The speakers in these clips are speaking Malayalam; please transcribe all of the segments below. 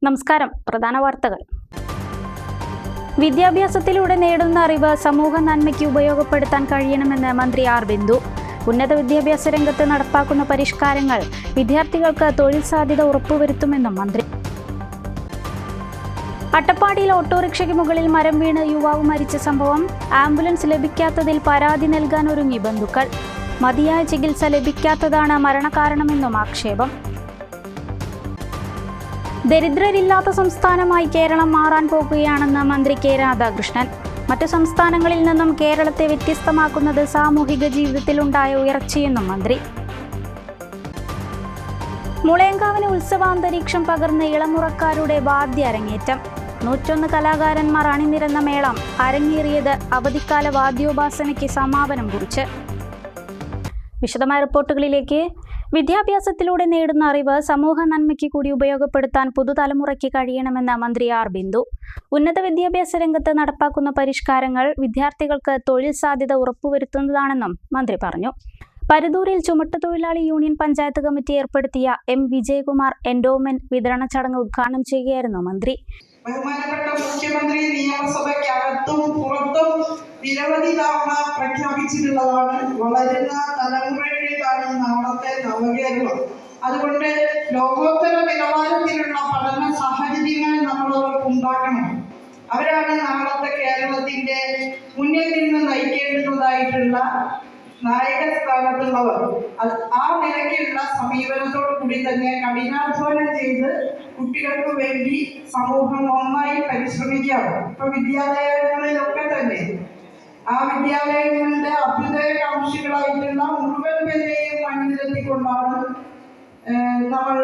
നമസ്കാരം. പ്രധാന വാർത്തകൾ. വിദ്യാഭ്യാസത്തിലൂടെ നേടുന്ന അറിവ് സമൂഹ നന്മയ്ക്ക് ഉപയോഗപ്പെടുത്താൻ കഴിയണമെന്ന് മന്ത്രി ആർ ബിന്ദു. ഉന്നത വിദ്യാഭ്യാസ രംഗത്ത് നടപ്പാക്കുന്ന പരിഷ്കാരങ്ങൾ വിദ്യാർത്ഥികൾക്ക് തൊഴിൽ സാധ്യത ഉറപ്പുവരുത്തുമെന്നും മന്ത്രി. അട്ടപ്പാടിയിൽ ഓട്ടോറിക്ഷയ്ക്ക് മുകളിൽ മരം വീണ് യുവാവ് മരിച്ച സംഭവം. ആംബുലൻസ് ലഭിക്കാത്തതിൽ പരാതി നൽകാൻ ഒരുങ്ങി ബന്ധുക്കൾ. മതിയായ ചികിത്സ ലഭിക്കാത്തതാണ് മരണകാരണമെന്നും ആക്ഷേപം. ദരിദ്രരില്ലാത്ത സംസ്ഥാനമായി കേരളം മാറാൻ പോകുകയാണെന്ന് മന്ത്രി കെ രാധാകൃഷ്ണൻ. മറ്റു സംസ്ഥാനങ്ങളിൽ നിന്നും കേരളത്തെ വ്യത്യസ്തമാക്കുന്നത് സാമൂഹിക ജീവിതത്തിലുണ്ടായ ഉയർച്ചയെന്നും മന്ത്രി. മുളയങ്കാവിന് ഉത്സവാന്തരീക്ഷം പകർന്ന ഇളമുറക്കാരുടെ വാദ്യ അരങ്ങേറ്റം. 101 കലാകാരന്മാർ അണിനിരന്ന മേളം അരങ്ങേറിയത് അവധിക്കാല വാദ്യോപാസനയ്ക്ക് സമാപനം കുറിച്ച്. വിശദമായ റിപ്പോർട്ടുകളിലേക്ക്. വിദ്യാഭ്യാസത്തിലൂടെ നേടുന്ന അറിവ് സമൂഹ നന്മയ്ക്ക് കൂടി ഉപയോഗപ്പെടുത്താൻ പുതുതലമുറയ്ക്ക് കഴിയണമെന്ന് മന്ത്രി ആർ ബിന്ദു. ഉന്നത വിദ്യാഭ്യാസ രംഗത്ത് നടപ്പാക്കുന്ന പരിഷ്കാരങ്ങൾ വിദ്യാർത്ഥികൾക്ക് തൊഴിൽ സാധ്യത ഉറപ്പുവരുത്തുന്നതാണെന്നും മന്ത്രി പറഞ്ഞു. പരുതൂരിൽ ചുമട്ടുതൊഴിലാളി യൂണിയൻ പഞ്ചായത്ത് കമ്മിറ്റി ഏർപ്പെടുത്തിയ എം വിജയകുമാർ എൻഡോമെന്റ് വിതരണ ചടങ്ങ് ഉദ്ഘാടനം ചെയ്യുകയായിരുന്നു മന്ത്രി. ബഹുമാനപ്പെട്ട മുഖ്യമന്ത്രി നിയമസഭയ്ക്കകത്തും പുറത്തും നിരവധി തവണ പ്രഖ്യാപിച്ചിട്ടുള്ളതാണ് വളരുന്ന തലമുറയുടേതാണ് നാളത്തെ നവകേരളം. അതുകൊണ്ട് ലോകോത്തര നിലവാരത്തിലുള്ള പഠന സാഹചര്യങ്ങൾ നമ്മളവർക്ക് ഉണ്ടാക്കണം. അവരാണ് നാളത്തെ കേരളത്തിന്റെ മുന്നിൽ നിന്ന് നയിക്കേണ്ടതായിട്ടുള്ള നായക സ്ഥാനത്തുള്ളവർ. ആ നിലയ്ക്കുള്ള സമീപനത്തോടു കൂടി തന്നെ കഠിനാധ്വാനം ചെയ്ത് കുട്ടികൾക്ക് വേണ്ടി സമൂഹം ഒന്നായി പരിശ്രമിക്കാം. ഇപ്പൊ വിദ്യാലയങ്ങളിലൊക്കെ തന്നെ ആ വിദ്യാലയങ്ങളുടെ അഭ്യുദയകാംക്ഷികളായിട്ടുള്ള മുഴുവൻ പേരെയും അണിനിരത്തിക്കൊണ്ടാണ് നമ്മൾ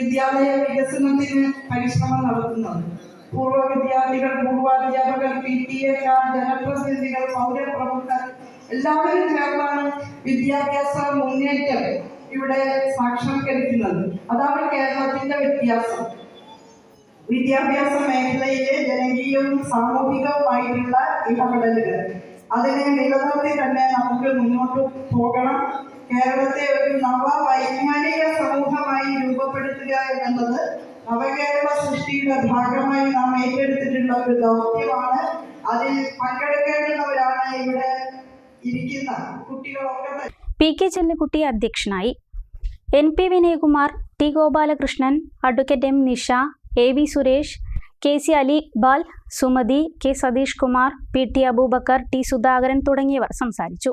വിദ്യാലയ വികസനത്തിന് പരിശ്രമം നടത്തുന്നത്. പൂർവ്വ വിദ്യാർത്ഥികൾ, പൂർവാധ്യാപകർ, PTA-കാർ, ജനപ്രതിനിധികൾ, പൗരപ്രമുഖർ എല്ലാവരും ചേർന്നാണ് വിദ്യാഭ്യാസ മുന്നേറ്റം ഇവിടെ സാക്ഷാത്കരിക്കുന്നത്. അതാണ് കേരളത്തിന്റെ വ്യത്യാസം. വിദ്യാഭ്യാസ മേഖലയിലെ ജനകീയവും സാമൂഹികവുമായിട്ടുള്ള ഇടപെടലുകൾ അതിനെ നിലനിർത്തി തന്നെ നമുക്ക് മുന്നോട്ട് പോകണം. കേരളത്തെ ഒരു നവവൈജ്ഞാനിക സമൂഹമായി രൂപപ്പെടുത്തുക എന്നുള്ളത് നവകേരള സൃഷ്ടിയുടെ ഭാഗമായി നാം ഏറ്റെടുത്തിട്ടുള്ള ഒരു ദൗത്യമാണ്. അതിൽ പങ്കെടുക്കേണ്ടുന്നവരാണ് ഇവിടെ ഇരിക്കുന്ന കുട്ടികളൊക്കെ. PK ചെല്ലിക്കുട്ടി അധ്യക്ഷനായി. NP Vinayakumar, T Gopalakrishnan, advocate M Nisha, AV Suresh, KC Ali Iqbal, Sumathi, K Satheesh Kumar, PT Aboobacker, T Sudhakaran തുടങ്ങിയവർ സംസാരിച്ചു.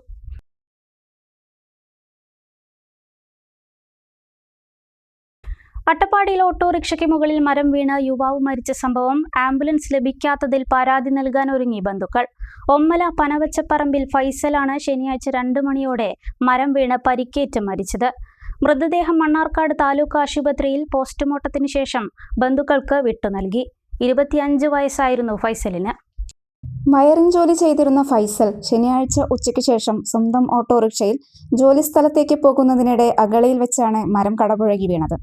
അട്ടപ്പാടിയിൽ ഓട്ടോറിക്ഷയ്ക്ക് മുകളിൽ മരം വീണ് യുവാവ് മരിച്ച സംഭവം. ആംബുലൻസ് ലഭിക്കാത്തതിൽ പരാതി നൽകാൻ ഒരുങ്ങി ബന്ധുക്കൾ. ഒമ്മല പനവച്ചപ്പറമ്പിൽ ഫൈസലാണ് ശനിയാഴ്ച 2 മണിയോടെ മരം വീണ് പരിക്കേറ്റ് മരിച്ചത്. മൃതദേഹം മണ്ണാർക്കാട് താലൂക്ക് ആശുപത്രിയിൽ പോസ്റ്റ്മോർട്ടത്തിന് ശേഷം ബന്ധുക്കൾക്ക് വിട്ടു നൽകി. 25 വയസ്സായിരുന്നു ഫൈസലിന്. വയറിംഗ് ജോലി ചെയ്തിരുന്ന ഫൈസൽ ശനിയാഴ്ച ഉച്ചയ്ക്ക് ശേഷം സ്വന്തം ഓട്ടോറിക്ഷയിൽ ജോലിസ്ഥലത്തേക്ക് പോകുന്നതിനിടെ അഗളിയിൽ വെച്ചാണ് മരം കടപുഴകി വീണത്.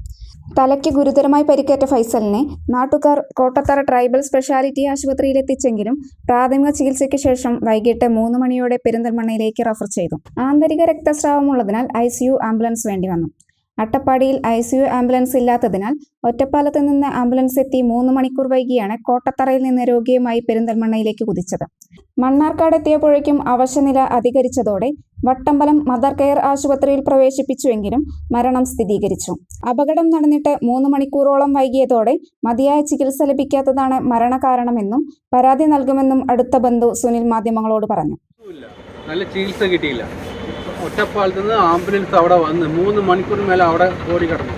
തലയ്ക്ക് ഗുരുതരമായി പരിക്കേറ്റ ഫൈസലിനെ നാട്ടുകാർ കോട്ടത്തറ ട്രൈബൽ സ്പെഷ്യാലിറ്റി ആശുപത്രിയിലെത്തിച്ചെങ്കിലും പ്രാഥമിക ചികിത്സയ്ക്ക് ശേഷം വൈകിട്ട് 3 മണിയോടെ പെരിന്തൽമണ്ണയിലേക്ക് റഫർ ചെയ്തു. ആന്തരിക രക്തസ്രാവമുള്ളതിനാൽ ICU ആംബുലൻസ് വേണ്ടി വന്നു. അട്ടപ്പാടിയിൽ ICU ആംബുലൻസ് ഇല്ലാത്തതിനാൽ ഒറ്റപ്പാലത്ത് നിന്ന് ആംബുലൻസ് എത്തി 3 മണിക്കൂർ വൈകിയാണ് കോട്ടത്തറയിൽ നിന്ന് രോഗിയുമായി പെരിന്തൽമണ്ണയിലേക്ക് കുതിച്ചത്. മണ്ണാർക്കാട് എത്തിയപ്പോഴേക്കും അവശനില അധികരിച്ചതോടെ വട്ടമ്പലം മദർ കെയർ ആശുപത്രിയിൽ പ്രവേശിപ്പിച്ചുവെങ്കിലും മരണം സ്ഥിരീകരിച്ചു. അപകടം നടന്നിട്ട് 3 മണിക്കൂറോളം വൈകിയതോടെ മതിയായ ചികിത്സ ലഭിക്കാത്തതാണ് മരണകാരണമെന്നും പരാതി നൽകുമെന്നും അടുത്ത ബന്ധു സുനിൽ മാധ്യമങ്ങളോട് പറഞ്ഞു. നല്ല ചികിത്സ കിട്ടിയില്ല. ഒറ്റപ്പാലത്ത് നിന്ന് ആംബുലൻസ് അവിടെ വന്ന് 3 മണിക്കൂർ മേലെ അവിടെ ഓടി കിടന്നു.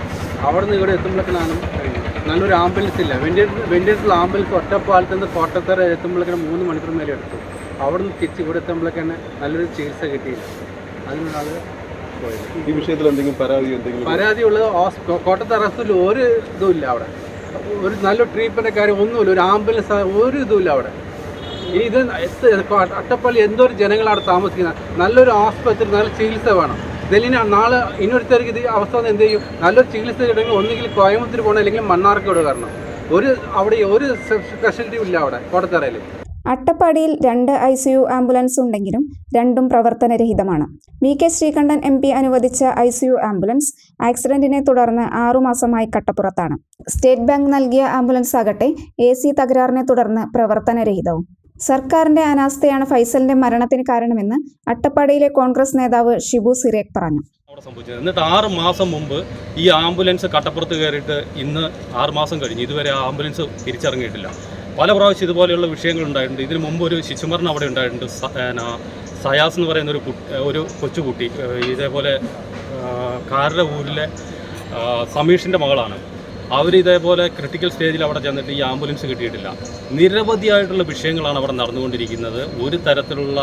അവിടെ നിന്ന് ഇവിടെ എത്തുമ്പോഴേക്കാണ് കഴിഞ്ഞത്. നല്ലൊരു ആംബുലൻസ് ഇല്ല. വെന്റിലേറ്ററിൽ ആംബുലൻസ് ഒറ്റപ്പാലത്ത് നിന്ന് കോട്ടത്തറ എത്തുമ്പോഴേക്കാണ് 3 മണിക്കൂർ മേലെ എടുത്തു. അവിടെ നിന്ന് തിരിച്ച് ഇവിടെ എത്തുമ്പോഴേക്കാണ് നല്ലൊരു ചികിത്സ കിട്ടിയില്ല. അതിനാണ് പോയത്. ഈ വിഷയത്തിൽ എന്തെങ്കിലും പരാതി ഉള്ളത് കോട്ടത്തറ ഹോസ്പിറ്റലിൽ ഒരു ഇതും ഇല്ല. അവിടെ ഒരു നല്ല ട്രീറ്റ്മെൻറ്റ് കാര്യം ഒന്നുമില്ല. ഒരു ആംബുലൻസ് ഒരു ഇതും ഇല്ല അവിടെ. ഇനി ഇത് അട്ടപ്പള്ളി എന്തോരം ജനങ്ങളവിടെ താമസിക്കുന്നത്. നല്ലൊരു ആസ്പത്രി, നല്ല ചികിത്സ വേണം. ഇതിന് നാളെ ഇനിയൊരുത്തർക്ക് ഇത് അവസ്ഥ എന്ത് ചെയ്യും? നല്ലൊരു ചികിത്സ കിട്ടണമെങ്കിൽ ഒന്നുകിൽ കോയമ്പത്തൂർ പോകണം, അല്ലെങ്കിൽ മണ്ണാർക്കാട് കാരണം അവിടെ ഒരു സ്പെഷ്യാലിറ്റിയും ഇല്ല അവിടെ കോട്ടത്തറയിൽ. അട്ടപ്പാടിയിൽ 2 ICU ആംബുലൻസ് ഉണ്ടെങ്കിലും രണ്ടും പ്രവർത്തനരഹിതമാണ്. VK ശ്രീകണ്ഠൻ MP അനുവദിച്ച ICU ആംബുലൻസ് ആക്സിഡന്റിനെ തുടർന്ന് 6 മാസമായി കട്ടപ്പുറത്താണ്. സ്റ്റേറ്റ് ബാങ്ക് നൽകിയ ആംബുലൻസ് ആകട്ടെ AC തകരാറിനെ തുടർന്ന് പ്രവർത്തനരഹിതവും. സർക്കാരിന്റെ അനാസ്ഥയാണ് ഫൈസലിന്റെ മരണത്തിന് കാരണമെന്ന് അട്ടപ്പാടിയിലെ കോൺഗ്രസ് നേതാവ് ഷിബു സിറേഖ് പറഞ്ഞു. എന്നിട്ട് 6 മാസം മുമ്പ് ഈ ആംബുലൻസ് കട്ടപ്പുറത്ത് കയറിയിട്ട് ഇന്ന് 6 മാസം കഴിഞ്ഞു. ഇതുവരെ ആ ആംബുലൻസ് തിരിച്ചിറങ്ങിയിട്ടില്ല. പല പ്രാവശ്യം ഇതുപോലെയുള്ള വിഷയങ്ങൾ ഉണ്ടായിട്ടുണ്ട്. ഇതിനു മുമ്പ് ഒരു ശിശുമരണം അവിടെ ഉണ്ടായിട്ടുണ്ട്. സയാസ് എന്ന് പറയുന്ന ഒരു കൊച്ചുകുട്ടി ഇതേപോലെ കാരുടെ ഊരിലെ സമീഷിൻ്റെ മകളാണ്. അവർ ഇതേപോലെ ക്രിട്ടിക്കൽ സ്റ്റേജിൽ അവിടെ ചെന്നിട്ട് ഈ ആംബുലൻസ് കിട്ടിയിട്ടില്ല. നിരവധിയായിട്ടുള്ള വിഷയങ്ങളാണ് അവിടെ നടന്നുകൊണ്ടിരിക്കുന്നത്. ഒരു തരത്തിലുള്ള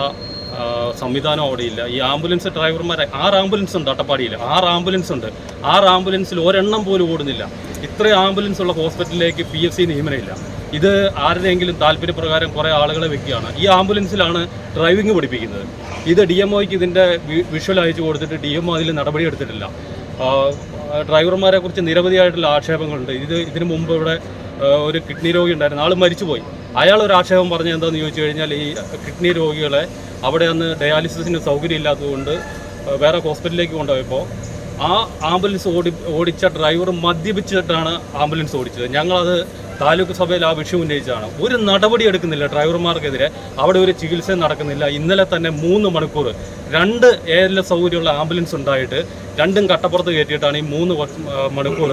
സംവിധാനം അവിടെയില്ല. ഈ ആംബുലൻസ് ഡ്രൈവർമാരെ 6 ആംബുലൻസ് ഉണ്ട് അട്ടപ്പാടിയിൽ. 6 ആംബുലൻസ് ഉണ്ട്. 6 ആംബുലൻസിൽ ഒരെണ്ണം പോലും ഓടുന്നില്ല. ഇത്രയും ആംബുലൻസ് ഉള്ള ഹോസ്പിറ്റലിലേക്ക് PFC നിയമനമില്ല. ഇത് ആരുടെയെങ്കിലും താല്പര്യപ്രകാരം കുറേ ആളുകളെ വെക്കുകയാണ്. ഈ ആംബുലൻസിലാണ് ഡ്രൈവിംഗ് പഠിപ്പിക്കുന്നത്. ഇത് DMOയ്ക്ക് ഇതിൻ്റെ വിഷ്വൽ അയച്ചു കൊടുത്തിട്ട് DMO അതിൽ നടപടി എടുത്തിട്ടില്ല. ഡ്രൈവർമാരെ കുറിച്ച് നിരവധിയായിട്ടുള്ള ആക്ഷേപങ്ങളുണ്ട്. ഇതിനു മുമ്പ് ഇവിടെ ഒരു കിഡ്നി രോഗി ഉണ്ടായിരുന്നു. ആൾ മരിച്ചുപോയി. അയാൾ ഒരു ആക്ഷേപം പറഞ്ഞത് എന്താണെന്ന് ചോദിച്ചു കഴിഞ്ഞാൽ ഈ കിഡ്നി രോഗികളെ അവിടെ അന്ന് ഡയാലിസിസിന് സൗകര്യം ഇല്ലാത്തതുകൊണ്ട് വേറെ ഹോസ്പിറ്റലിലേക്ക് കൊണ്ടുപോയപ്പോൾ ആ ആംബുലൻസ് ഓടിച്ച ഡ്രൈവർ മദ്യപിച്ചിട്ടാണ് ആംബുലൻസ് ഓടിച്ചത്. ഞങ്ങളത് താലൂക്ക് സഭയിൽ ആ വിഷയം ഉന്നയിച്ചതാണ്. ഒരു നടപടി എടുക്കുന്നില്ല ഡ്രൈവർമാർക്കെതിരെ. അവിടെ ഒരു ചികിത്സ നടക്കുന്നില്ല. ഇന്നലെ തന്നെ 3 മണിക്കൂർ 2 ALS സൗകര്യമുള്ള ആംബുലൻസ് ഉണ്ടായിട്ട് രണ്ടും കട്ടപ്പുറത്ത് കയറ്റിയിട്ടാണ് ഈ 3 മണിക്കൂർ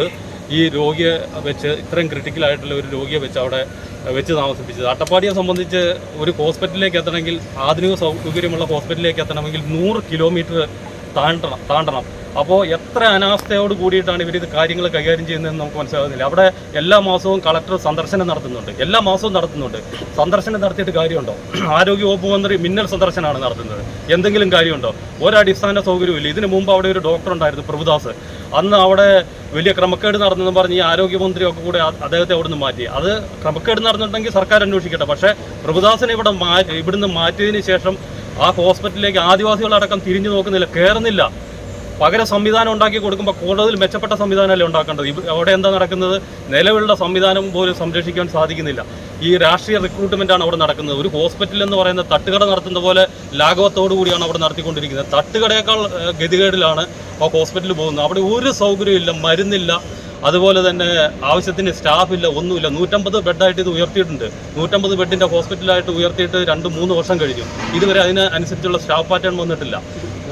ഈ രോഗിയെ വെച്ച് ഇത്രയും ക്രിട്ടിക്കലായിട്ടുള്ള ഒരു രോഗിയെ വെച്ച് അവിടെ വെച്ച് താമസിപ്പിച്ചത്. അട്ടപ്പാടിയെ സംബന്ധിച്ച് ഒരു ഹോസ്പിറ്റലിലേക്ക് എത്തണമെങ്കിൽ, ആധുനിക സൗകര്യമുള്ള ഹോസ്പിറ്റലിലേക്ക് എത്തണമെങ്കിൽ 100 കിലോമീറ്റർ താണ്ടണം. അപ്പോൾ എത്ര അനാസ്ഥയോട് കൂടിയിട്ടാണ് ഇവരിത് കാര്യങ്ങൾ കൈകാര്യം ചെയ്യുന്നതെന്ന് നമുക്ക് മനസ്സിലാകുന്നില്ല. അവിടെ എല്ലാ മാസവും കളക്ടർ സന്ദർശനം നടത്തുന്നുണ്ട്. എല്ലാ മാസവും നടത്തുന്നുണ്ട്. സന്ദർശനം നടത്തിയിട്ട് കാര്യമുണ്ടോ? ആരോഗ്യവകുപ്പ് മന്ത്രി മിന്നൽ സന്ദർശനമാണ് നടത്തുന്നത്. എന്തെങ്കിലും കാര്യമുണ്ടോ? ഒരടിസ്ഥാന സൗകര്യമില്ല. ഇതിനു മുമ്പ് അവിടെ ഒരു ഡോക്ടർ ഉണ്ടായിരുന്നു, പ്രഭുദാസ്. അന്ന് അവിടെ വലിയ ക്രമക്കേട് നടന്നെന്ന് പറഞ്ഞ് ഈ ആരോഗ്യമന്ത്രിയൊക്കെ കൂടെ അദ്ദേഹത്തെ അവിടെ നിന്ന് മാറ്റി. അത് ക്രമക്കേട് നടന്നിട്ടുണ്ടെങ്കിൽ സർക്കാർ അന്വേഷിക്കട്ടെ. പക്ഷേ പ്രഭുദാസിനെ ഇവിടുന്ന് മാറ്റിയതിന് ശേഷം ആ ഹോസ്പിറ്റലിലേക്ക് ആദിവാസികളടക്കം തിരിഞ്ഞു നോക്കുന്നില്ല, കയറുന്നില്ല. പകരം സംവിധാനം ഉണ്ടാക്കി കൊടുക്കുമ്പോൾ കൂടുതൽ മെച്ചപ്പെട്ട സംവിധാനമല്ലേ ഉണ്ടാക്കേണ്ടത്. അവിടെ എന്താ നടക്കുന്നത്? നിലവിലുള്ള സംവിധാനം പോലും സംരക്ഷിക്കാൻ സാധിക്കുന്നില്ല. ഈ രാഷ്ട്രീയ റിക്രൂട്ട്മെൻറ്റാണ് അവിടെ നടക്കുന്നത്. ഒരു ഹോസ്പിറ്റൽ എന്ന് പറയുന്ന തട്ടുകട നടത്തുന്ന പോലെ ലാഘവത്തോടു കൂടിയാണ് അവിടെ നടത്തിക്കൊണ്ടിരിക്കുന്നത്. തട്ടുകടയേക്കാൾ ഗതികേടിലാണ് ആ ഹോസ്പിറ്റലിൽ പോകുന്നത്. അവിടെ ഒരു സൗകര്യമില്ല, മരുന്നില്ല, അതുപോലെ തന്നെ ആവശ്യത്തിന് സ്റ്റാഫില്ല, ഒന്നുമില്ല. 150 ബെഡായിട്ട് ഇത് ഉയർത്തിയിട്ടുണ്ട്. 150 ബെഡിൻ്റെ ഹോസ്പിറ്റലായിട്ട് ഉയർത്തിയിട്ട് 2-3 വർഷം കഴിഞ്ഞു. ഇതുവരെ അതിന് അനുസരിച്ചുള്ള സ്റ്റാഫ് പാറ്റേൺ വന്നിട്ടില്ല.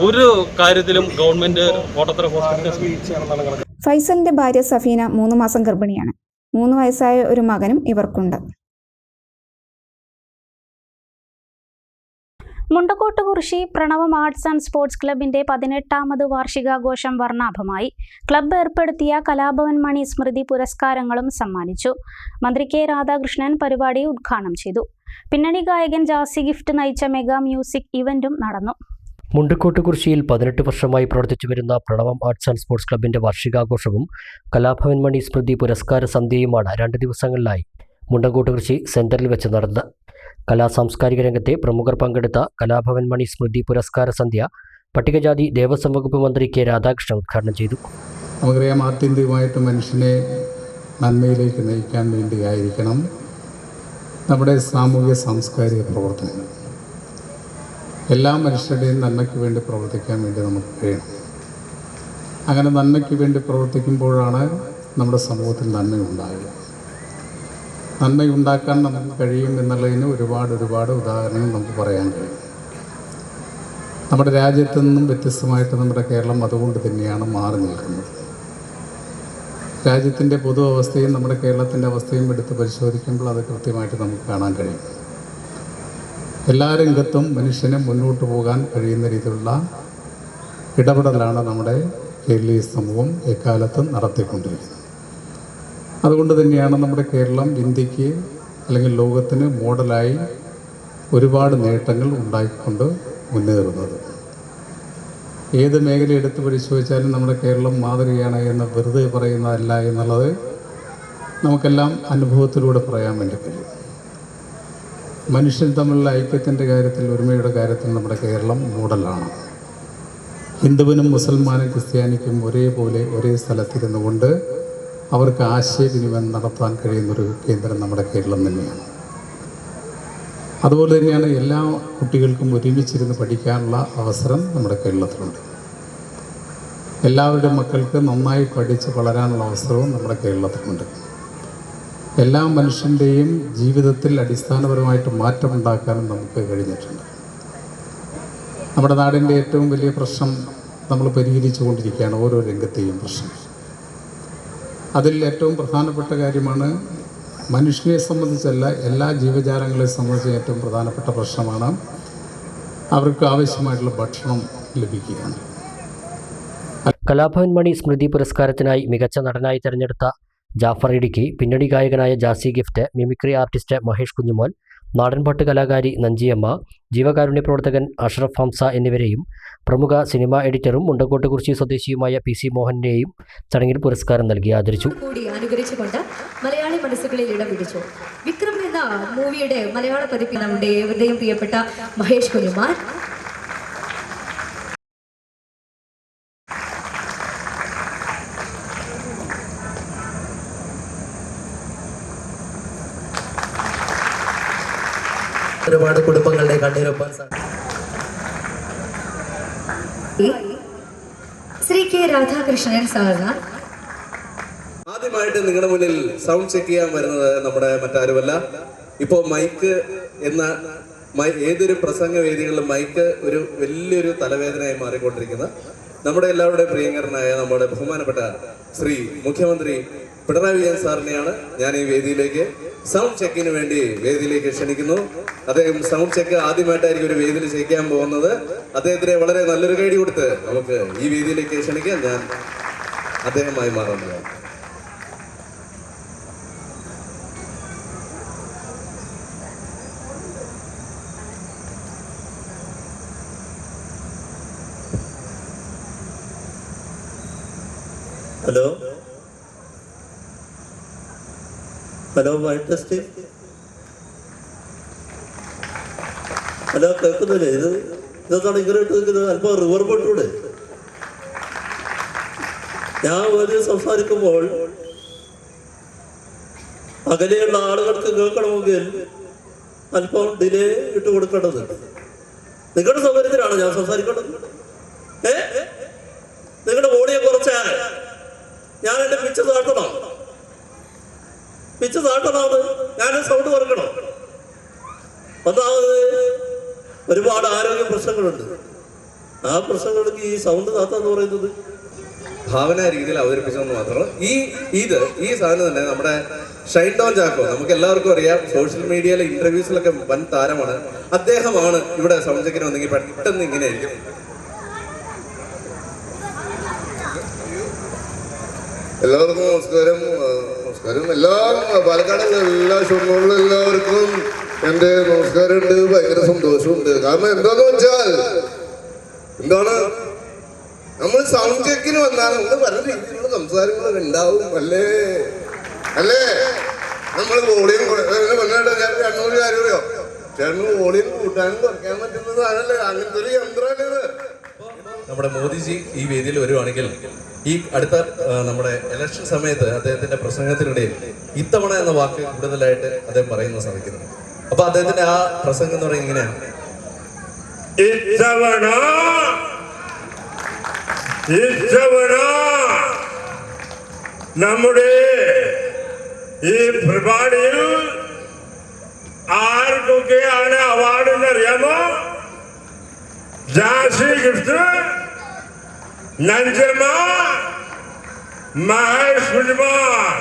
ഒരു കാര്യത്തിലും ഗവൺമെന്റ് കോട്ടത്തറ ഹോസ്പിറ്റൽ. ഫൈസലിന്റെ ഭാര്യ സഫീന 3 മാസം ഗർഭിണിയാണ്. 3 വയസ്സായ ഒരു മകനും ഇവർക്കുണ്ട്. Mundakkottukurissi Pranavam arts and sports ക്ലബിന്റെ 18ാമത് വാർഷികാഘോഷം വർണ്ണാഭമായി. ക്ലബ്ബ് ഏർപ്പെടുത്തിയ കലാഭവൻ മണി സ്മൃതി പുരസ്കാരങ്ങളും സമ്മാനിച്ചു. മന്ത്രി K രാധാകൃഷ്ണൻ പരിപാടി ഉദ്ഘാടനം ചെയ്തു. പിന്നണി ഗായകൻ ജാസി ഗിഫ്റ്റ് നയിച്ച മെഗാ മ്യൂസിക് ഇവന്റും നടന്നു. മുണ്ടക്കോട്ടുകുറിശിയിൽ 18 വർഷമായി പ്രവർത്തിച്ചു വരുന്ന പ്രണവം ആർട്സ് ആൻഡ് സ്പോർട്സ് ക്ലബിന്റെ വാർഷികാഘോഷവും കലാഭവൻ മണി സ്മൃതി പുരസ്കാര സന്ധ്യയുമാണ് 2 ദിവസങ്ങളിലായി മുണ്ടക്കോട്ടുകുറിശി സെന്ററിൽ വെച്ച് നടന്നത്. കലാസാംസ്കാരിക രംഗത്തെ പ്രമുഖർ പങ്കെടുത്ത കലാഭവൻ മണി സ്മൃതി പുരസ്കാര സന്ധ്യ പട്ടികജാതി ദേവസ്വം വകുപ്പ് മന്ത്രി K രാധാകൃഷ്ണൻ ഉദ്ഘാടനം ചെയ്തു. നമുക്കറിയാം, ആത്യന്തികമായിട്ട് മനുഷ്യനെ നന്മയിലേക്ക് നയിക്കാൻ വേണ്ടിയായിരിക്കണം നമ്മുടെ സാമൂഹ്യ സാംസ്കാരിക പ്രവർത്തനങ്ങൾ. എല്ലാ മനുഷ്യരുടെയും നന്മയ്ക്ക് വേണ്ടി പ്രവർത്തിക്കാൻ വേണ്ടി നമുക്ക് കഴിയണം. അങ്ങനെ നന്മയ്ക്ക് വേണ്ടി പ്രവർത്തിക്കുമ്പോഴാണ് നമ്മുടെ സമൂഹത്തിൽ നന്മയുണ്ടാകുക. നന്മയുണ്ടാക്കാൻ നമുക്ക് കഴിയും എന്നുള്ളതിന് ഒരുപാട് ഉദാഹരണങ്ങൾ നമുക്ക് പറയാൻ കഴിയും. നമ്മുടെ രാജ്യത്തു നിന്നും വ്യത്യസ്തമായിട്ട് നമ്മുടെ കേരളം അതുകൊണ്ട് തന്നെയാണ് മാറി നിൽക്കുന്നത്. രാജ്യത്തിൻ്റെ പൊതു അവസ്ഥയും നമ്മുടെ കേരളത്തിൻ്റെ അവസ്ഥയും എടുത്ത് പരിശോധിക്കുമ്പോൾ അത് കൃത്യമായിട്ട് നമുക്ക് കാണാൻ കഴിയും. എല്ലാ രംഗത്തും മനുഷ്യന് മുന്നോട്ട് പോകാൻ കഴിയുന്ന രീതിയിലുള്ള ഇടപെടലാണ് നമ്മുടെ കേരളീയ സമൂഹം എക്കാലത്തും നടത്തിക്കൊണ്ടിരിക്കുന്നത്. അതുകൊണ്ട് തന്നെയാണ് നമ്മുടെ കേരളം ഇന്ത്യക്ക് അല്ലെങ്കിൽ ലോകത്തിന് മോഡലായി ഒരുപാട് നേട്ടങ്ങൾ ഉണ്ടാക്കിക്കൊണ്ട് മുന്നേറുന്നത്. ഏത് മേഖല എടുത്ത് പരിശോധിച്ചാലും നമ്മുടെ കേരളം മാതൃകയാണ് എന്ന് വെറുതെ പറയുന്നതല്ല എന്നുള്ളത് നമുക്കെല്ലാം അനുഭവത്തിലൂടെ പറയാൻ വേണ്ടി കഴിയും. മനുഷ്യൻ തമ്മിലുള്ള ഐക്യത്തിൻ്റെ കാര്യത്തിൽ, ഒരുമയുടെ കാര്യത്തിൽ നമ്മുടെ കേരളം മോഡലാണ്. ഹിന്ദുവിനും മുസൽമാനും ക്രിസ്ത്യാനിക്കും ഒരേപോലെ ഒരേ സ്ഥലത്തിരുന്നു കൊണ്ട് അവർക്ക് ആശയവിനിമയം നടത്താൻ കഴിയുന്നൊരു കേന്ദ്രം നമ്മുടെ കേരളം തന്നെയാണ്. അതുപോലെ തന്നെയാണ് എല്ലാ കുട്ടികൾക്കും ഒരുമിച്ചിരുന്ന് പഠിക്കാനുള്ള അവസരം നമ്മുടെ കേരളത്തിലുണ്ട്. എല്ലാവരുടെ മക്കൾക്ക് നന്നായി പഠിച്ച് വളരാനുള്ള അവസരവും നമ്മുടെ കേരളത്തിലുണ്ട്. എല്ലാ മനുഷ്യൻ്റെയും ജീവിതത്തിൽ അടിസ്ഥാനപരമായിട്ട് മാറ്റമുണ്ടാക്കാനും നമുക്ക് കഴിഞ്ഞിട്ടുണ്ട്. നമ്മുടെ നാടിൻ്റെ ഏറ്റവും വലിയ പ്രശ്നം നമ്മൾ പരിഹരിച്ചു കൊണ്ടിരിക്കുകയാണ്, ഓരോ രംഗത്തെയും പ്രശ്നം. അതിൽ ഏറ്റവും പ്രധാനപ്പെട്ട കാര്യമാണ് മനുഷ്യനെ സംബന്ധിച്ചല്ല, എല്ലാ ജീവജാലങ്ങളെ സംബന്ധിച്ച് ഏറ്റവും പ്രധാനപ്പെട്ട പ്രശ്നമാണ് അവർക്ക് ആവശ്യമായിട്ടുള്ള ഭക്ഷണം ലഭിക്കുക. കലാഭവൻ മണി സ്മൃതി പുരസ്കാരത്തിനായി മികച്ച നടനായി തിരഞ്ഞെടുത്ത ജാഫർ ഇടുക്കി, പിന്നണി ഗായകനായ ജാസി ഗിഫ്റ്റ്, മിമിക്രി ആർട്ടിസ്റ്റ് മഹേഷ് കുഞ്ഞുമോൻ, നാടൻപാട്ട് കലാകാരി നഞ്ചിയമ്മ, ജീവകാരുണ്യ പ്രവർത്തകൻ അഷ്റഫ് ഹംസ എന്നിവരെയും പ്രമുഖ സിനിമാ എഡിറ്ററും മുണ്ടക്കോട്ടുകുറിച്ചി സ്വദേശിയുമായ PC മോഹനെയും ചടങ്ങിൽ പുരസ്കാരം നൽകി ആദരിച്ചു. കൂടി അനുകരിച്ചുകൊണ്ട് മലയാളി മനസ്സുകളിൽ ഇടം പിടിച്ചു. വിക്രം എന്ന മൂവിയുടെ മലയാള പതിപ്പിൽ നമ്മുടെ ഏവരുടെയും പ്രിയപ്പെട്ട മഹേഷ് കുഞ്ഞുമാൻ, ഒരുപാട് കുടുംബങ്ങളുടെ കണ്ണീരൊപ്പം ശ്രീ K. രാധാകൃഷ്ണൻ സാറിന് ആദ്യമായിട്ട് നിങ്ങളുടെ മുന്നിൽ സൗണ്ട് ചെക്ക് ചെയ്യാൻ വരുന്നത് നമ്മുടെ മറ്റാരുമല്ല, ഇപ്പോൾ മൈക്ക് എന്ന ഏതൊരു പ്രസംഗ വേദികളിലും മൈക്ക് ഒരു വലിയൊരു തലവേദനയായി മാറിക്കൊണ്ടിരിക്കുന്ന നമ്മുടെ എല്ലാവരുടെയും പ്രിയങ്കരനായ നമ്മുടെ ബഹുമാനപ്പെട്ട ശ്രീ മുഖ്യമന്ത്രി പിണറായി വിജയൻ സാറിനെയാണ് ഞാൻ ഈ വേദിയിലേക്ക് സൗണ്ട് ചെക്കിന് വേണ്ടി വേദിയിലേക്ക് ക്ഷണിക്കുന്നു. അദ്ദേഹം സൗണ്ട് ചെക്ക് ആദ്യമായിട്ടായിരിക്കും ഒരു വേദിയിൽ ചെയ്യാൻ പോകുന്നത്. അദ്ദേഹത്തിന് വളരെ നല്ലൊരു കൈഡി കൊടുത്ത് നമുക്ക് ഈ വേദിയിലേക്ക് ക്ഷണിക്കാൻ ഞാൻ അദ്ദേഹമായി മാറുന്നത്. Hello hello mike test. Hello, കേൾക്കുന്നില്ലേ? ഇതെന്താണ് ഇങ്ങനെ ഇട്ട് നിൽക്കുന്നത്? അല്പം റിവർബ് ഇട്ടൂടെ? ഞാൻ ഒരു സംസാരിക്കുമ്പോൾ അകലെയുള്ള ആളുകൾക്ക് കേൾക്കണമെങ്കിൽ അല്പം ഡിലേ ഇട്ട് കൊടുക്കേണ്ടത്. നിങ്ങളുടെ സൗകര്യത്തിലാണ് ഞാൻ സംസാരിക്കേണ്ടത്. നിങ്ങളുടെ ബോഡിയെ കുറച്ചാൽ ഞാൻ എൻ്റെ പിച്ച് താഴ്ത്തണം. ഞാൻ സൗണ്ട് കുറക്കണം. ഒന്നാമത് ഒരുപാട് ആരോഗ്യ പ്രശ്നങ്ങളുണ്ട്. ആ പ്രശ്നങ്ങൾക്ക് ഈ സൗണ്ട് താത്താന്ന് പറയുന്നത് ഭാവന രീതിയിൽ അവതരിപ്പിച്ചതെന്ന് മാത്രമല്ല, ഈ സാധനം തന്നെ നമ്മുടെ ഷൈൻ ടോൺ ചാക്കോ, നമുക്ക് എല്ലാവർക്കും അറിയാം, സോഷ്യൽ മീഡിയയിലെ ഇന്റർവ്യൂസിലൊക്കെ വൻ താരമാണ്. അദ്ദേഹമാണ് ഇവിടെ സൗണ്ട് ചെക്കിന് വന്നെങ്കിൽ പെട്ടെന്ന് ഇങ്ങനെ ആയിരിക്കും. എല്ലാവർക്കും നമസ്കാരം. പാലക്കാടുള്ള എല്ലാ ഷൊർണൂരിലും എല്ലാവർക്കും എൻ്റെ നമസ്കാരമുണ്ട്. ഭയങ്കര സന്തോഷമുണ്ട്. കാരണം എന്താന്ന് വെച്ചാൽ നമ്മൾ സൗണ്ട് ചെക്കിന് വന്നാൽ നമ്മൾ പല രീതിയിലുള്ള സംസാരങ്ങളൊക്കെ ഉണ്ടാവും. അല്ലേ നമ്മൾ വോളിയം ഞാൻ കണ്ണൂര് കാര്യം അറിയോ, ചേട്ടന് വോളിയം കൂട്ടാനും കുറയ്ക്കാൻ പറ്റുന്ന സാധനമല്ലേ, അങ്ങനത്തെ ഒരു യന്ത്രമല്ലേ. നമ്മുടെ മോദിജി ഈ വേദിയിൽ വരുവാണെങ്കിൽ ഈ അടുത്ത നമ്മുടെ ഇലക്ഷൻ സമയത്ത് അദ്ദേഹത്തിന്റെ പ്രസംഗത്തിനിടയിൽ ഇത്തവണ എന്ന വാക്ക് കൂടുതലായിട്ട് അദ്ദേഹം പറയുന്ന സാധിക്കുന്നത്. അപ്പൊ അദ്ദേഹത്തിന്റെ ആ പ്രസംഗം എന്ന് പറയുന്നത് ഇങ്ങനെയാണ്: ഇത്തവണ നമ്മുടെ ഈ പരിപാടിയിൽ ആർക്കൊക്കെയാണ് അവാർഡ് എന്നറിയാമോ? ജാസി ഗിഫ്റ്റ്, നഞ്ചമ്മ, മഹേഷ് കുഞ്ഞുമാൻ,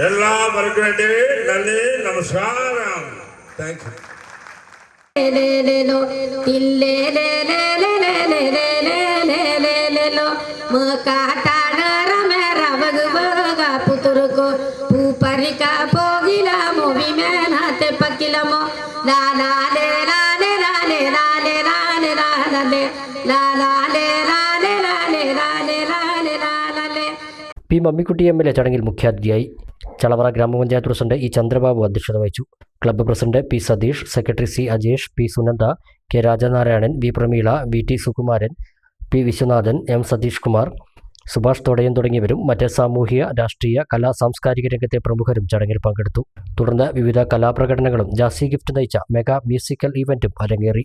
എല്ലാവർക്കും വേണ്ടി നന്ദി, നമസ്കാരം. Thank you. P Mammikutty MLA ചടങ്ങിൽ മുഖ്യാതിഥിയായി. ചളവറ ഗ്രാമപഞ്ചായത്ത് പ്രസിഡന്റ് E. ചന്ദ്രബാബു അധ്യക്ഷത വഹിച്ചു. Club president P. Satheesh, secretary C. Ajesh, P. Sunanda, K. Rajanarayanan, V. Prameela, VT Sukumaran, P. Viswanathan, M. Satheesh Kumar, Subhash Thodayam തുടങ്ങിയവരും മറ്റ് സാമൂഹിക, രാഷ്ട്രീയ, കലാ, സാംസ്കാരിക രംഗത്തെ പ്രമുഖരും ചടങ്ങിൽ പങ്കെടുത്തു. തുടർന്ന് വിവിധ കലാപ്രകടനങ്ങളും ജാസി ഗിഫ്റ്റ് നയിച്ച മെഗാ മ്യൂസിക്കൽ ഇവന്റും അരങ്ങേറി.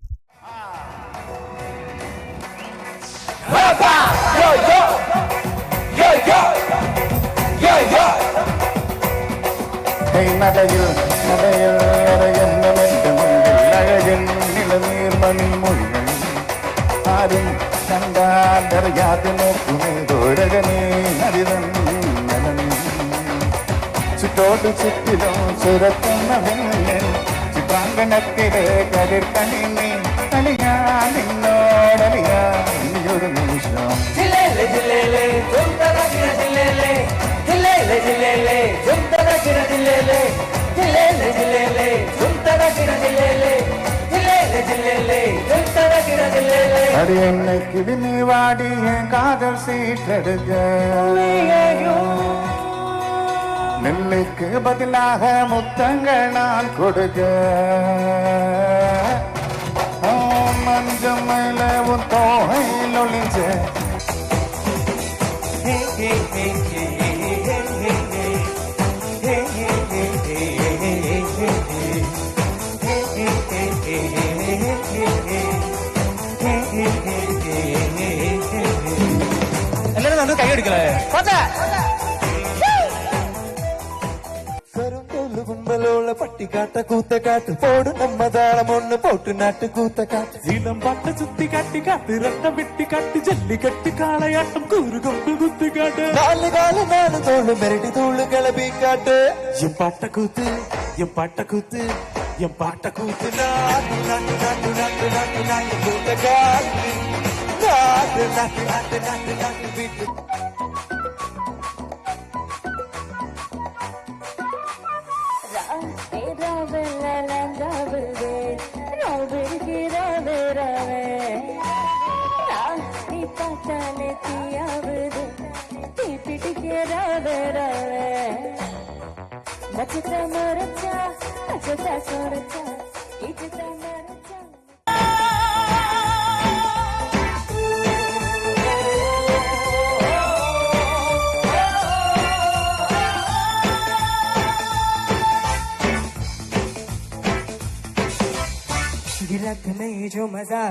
ആരും കണ്ടാലറിയാതെ നോക്കുമേ തോരകനേ ഹരിതൻ ചുറ്റോട്ട് ചുറ്റിലും ചുരത്തുന്ന ചിത്രാങ്കണത്തിലെ കരിർക്കണി കളിയാ നിന്നോടലിയാ ഇനിയൊരു നിമിഷം அடி என்னை கிளிமி வாடிய காதல் சீற்றெடுக்க நெல்லுக்கு பதிலாக முத்தங்கள் நான் கொடுக்க மஞ்சள் மேல உன் தோகையில் ஒளிஞ்ச கும்பலோட பட்டி காட்ட கூத்த காட்டு போடு நம்ம தாளம் ஒண்ணு போட்டு நாட்டு கூத்த காட்டு இளம் பாட்ட சுத்தி காட்டி காட்டு ரத்தம் வெட்டி காட்டு ஜல்லி கட்டி காளையாட்டம் கூறு கொம்பு குத்து காட்டு நாலு கால நாலு தோளு மிரட்டி தூளு கிளப்பி காட்டு என் பாட்ட கூத்து என் பாட்ட கூத்து என் பாட்ட கூத்து நாட்டு நாட்டு நாட்டு நாட்டு நாட்டு நாட்டு கூத்த காட்டு நாட்டு நாட்டு நாட்டு நாட்டு நாட்டு வீட்டு नहीं जो मजा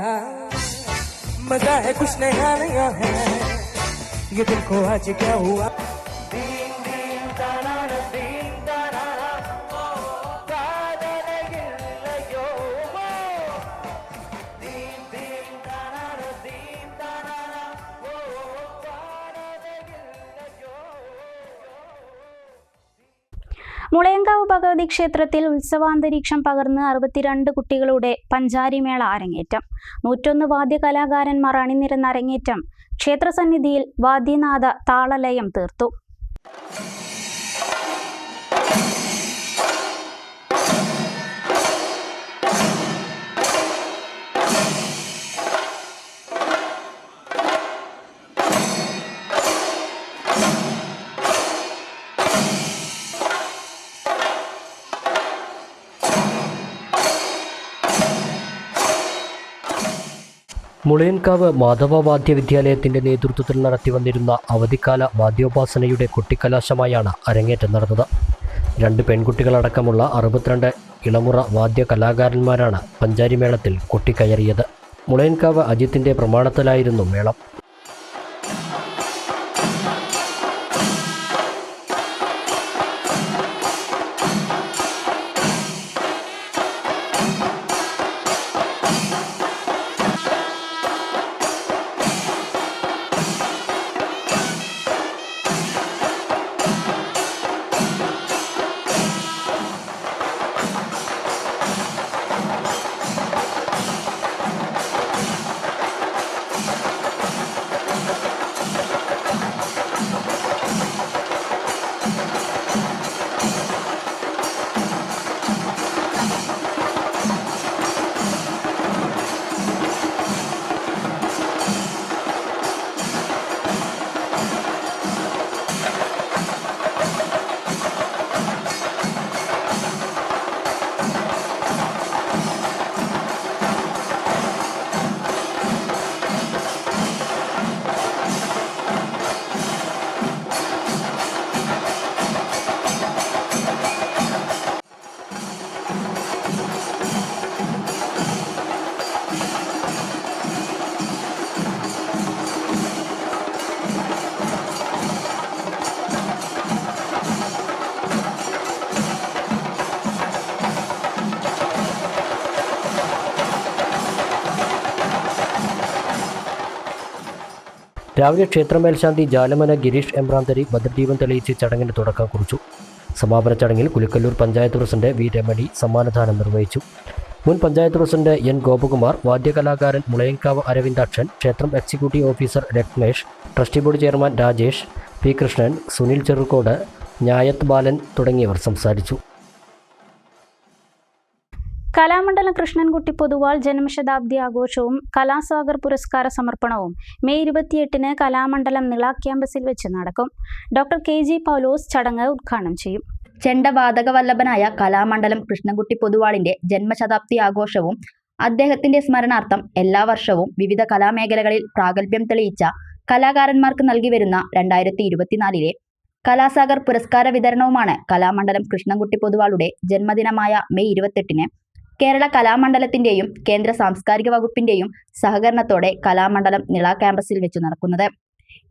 है कुछ नया है ये दिल को आज क्या हुआ മുളയങ്കാവ് ഭഗവതി ക്ഷേത്രത്തിൽ ഉത്സവാന്തരീക്ഷം പകർന്ന് 62 കുട്ടികളുടെ പഞ്ചാരിമേള അരങ്ങേറ്റം. 101 വാദ്യകലാകാരന്മാർ അണിനിരന്ന അരങ്ങേറ്റം ക്ഷേത്രസന്നിധിയിൽ വാദ്യനാദ താളലയം തീർത്തു. മുളയൻകാവ് മാധവ വാദ്യവിദ്യാലയത്തിന്റെ നേതൃത്വത്തിൽ നടത്തിവന്നിരുന്ന അവധിക്കാല വാദ്യോപാസനയുടെ കൊട്ടിക്കലാശമായാണ് അരങ്ങേറ്റം നടന്നത്. 2 പെൺകുട്ടികളടക്കമുള്ള 62 ഇളമുറ വാദ്യ കലാകാരന്മാരാണ് പഞ്ചാരിമേളത്തിൽ കൊട്ടിക്കയറിയത്. മുളയൻകാവ് അജിത്തിന്റെ പ്രമാണത്തിലായിരുന്നു മേളം. രാവിലെ ക്ഷേത്രമേൽശാന്തി ജാലമന ഗിരീഷ് എമ്പ്രാന്തരി ഭദ്രദീപം തെളിയിച്ച് ചടങ്ങിന് തുടക്കം കുറിച്ചു. സമാപന ചടങ്ങിൽ കുലുക്കല്ലൂർ പഞ്ചായത്ത് പ്രസിഡന്റ് വി രമണി സമ്മാനദാനം നിർവഹിച്ചു. മുൻ പഞ്ചായത്ത് പ്രസിഡന്റ് എൻ ഗോപകുമാർ, വാദ്യകലാകാരൻ മുളയങ്കാവ് അരവിന്ദാക്ഷൻ, ക്ഷേത്രം executive officer Ratnesh, trustee board chairman Rajesh, P Krishnan, Sunil Cherukode, Nyayath Balan തുടങ്ങിയവർ സംസാരിച്ചു. കലാമണ്ഡലം കൃഷ്ണൻകുട്ടി പൊതുവാൾ ജന്മശതാബ്ദി ആഘോഷവും കലാസാഗർ പുരസ്കാര സമർപ്പണവും മെയ് 28-ന് കലാമണ്ഡലം നിള ക്യാമ്പസിൽ വെച്ച് നടക്കും. ഡോക്ടർ KG പൗലോസ് ചടങ്ങ് ഉദ്ഘാടനം ചെയ്യും. ചെണ്ടവാദകവല്ലഭനായ കലാമണ്ഡലം കൃഷ്ണൻകുട്ടി പൊതുവാളിന്റെ ജന്മശതാബ്ദി ആഘോഷവും അദ്ദേഹത്തിന്റെ സ്മരണാർത്ഥം എല്ലാ വർഷവും വിവിധ കലാമേഖലകളിൽ പ്രാഗൽഭ്യം തെളിയിച്ച കലാകാരന്മാർക്ക് നൽകിവരുന്ന 2024-ലെ കലാസാഗർ പുരസ്കാര വിതരണവുമാണ് കലാമണ്ഡലം കൃഷ്ണൻകുട്ടി പൊതുവാളുടെ ജന്മദിനമായ മെയ് 28-ന് കേരള കലാമണ്ഡലത്തിന്റെയും കേന്ദ്ര സാംസ്കാരിക വകുപ്പിന്റെയും സഹകരണത്തോടെ കലാമണ്ഡലം നിള ക്യാമ്പസിൽ വെച്ചു നടക്കുന്നത്.